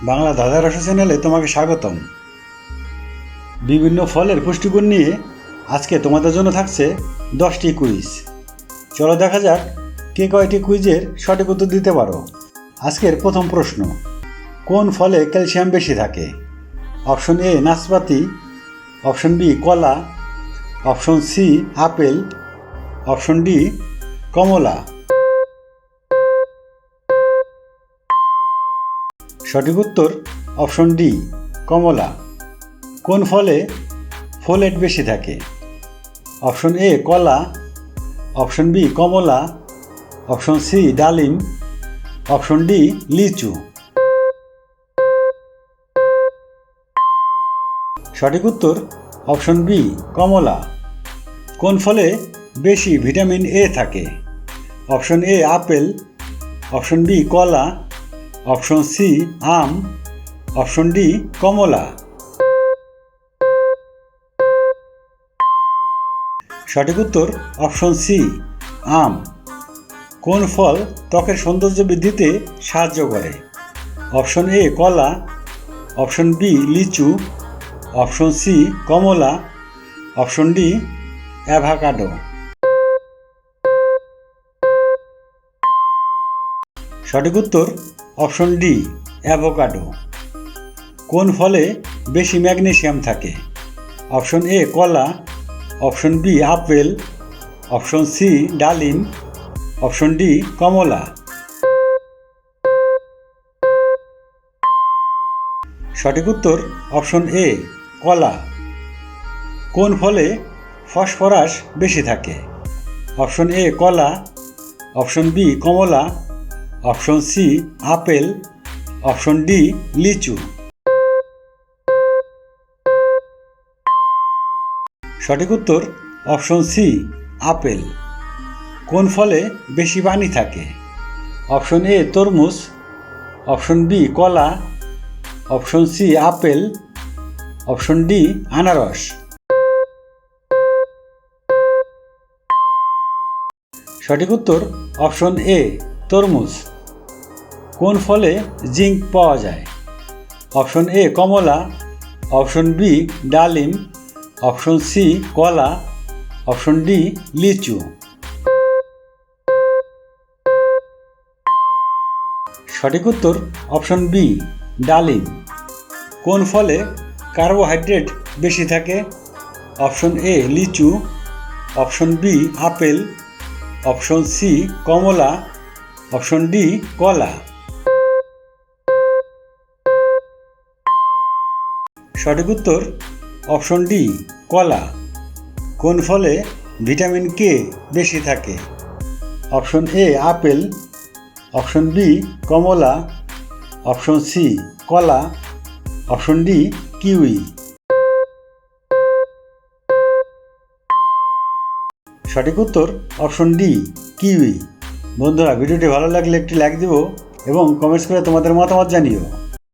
বাংলা ধাঁধা রসা চ্যানেলে তোমাকে স্বাগতম। বিভিন্ন ফলের পুষ্টিগুণ নিয়ে আজকে তোমাদের জন্য থাকছে 10টি কুইজ। চলো দেখা যাক কে কয়টি কুইজের সঠিক উত্তর দিতে পারো। আজকের প্রথম প্রশ্ন, কোন ফলে ক্যালসিয়াম বেশি থাকে? অপশন এ নাশপাতি, অপশন বি কলা, option C apple, option D কমলা। সঠিক উত্তর অপশন ডি কমলা। কোন ফলে ফোলেট বেশি থাকে? অপশন এ কলা, অপশন বি কমলা, অপশন সি ডালিম, অপশন ডি লিচু। সঠিক উত্তর অপশন বি কমলা। কোন ফলে বেশি ভিটামিন এ থাকে? Option A apple, option B কলা, অপশন সি আম, অপশন ডি কমলা। সঠিক উত্তর অপশন সি আম। কোন ফল ত্বকের সৌন্দর্য বৃদ্ধিতে সাহায্য করে? অপশন এ কলা, অপশন বি লিচু, অপশন সি কমলা, অপশন ডি অ্যাভোকাডো। সঠিক উত্তর অপশন ডি অ্যাভোকাডো। কোন ফলে বেশি ম্যাগনেসিয়াম থাকে? অপশন এ কলা, option B apple, option C ডালিম, অপশন ডি কমলা। সঠিক উত্তর অপশন এ কলা। কোন ফলে ফসফরাস বেশি থাকে? অপশন এ কলা, অপশন বি কমলা, option C apple, option D লিচু। সঠিক উত্তর অপশন সি আপেল। কোন ফলে বেশি পানি থাকে? অপশন এ তরমুজ, অপশন বি কলা, option C apple, option D আনারস। সঠিক উত্তর অপশন এ তরমুজ। কোন ফলে জিঙ্ক পাওয়া যায়? অপশন এ কমলা, অপশন বি ডালিম, অপশন সি কলা, অপশন ডি লিচু। সঠিক উত্তর অপশন বি ডালিম। কোন ফলে কার্বোহাইড্রেট বেশি থাকে? অপশন এ লিচু, option B apple, option C কমলা, অপশন ডি কলা। সঠিক উত্তর অপশন ডি কলা। কোন ফলে ভিটামিন কে বেশি থাকে? Option A apple, option B কমলা, অপশন সি কলা, অপশন ডি কিউই। সঠিক উত্তর অপশন ডি কিউই। বন্ধুরা, ভিডিওটি ভালো লাগলে একটি লাইক দিও এবং কমেন্টস করে তোমাদের মতামত জানিও।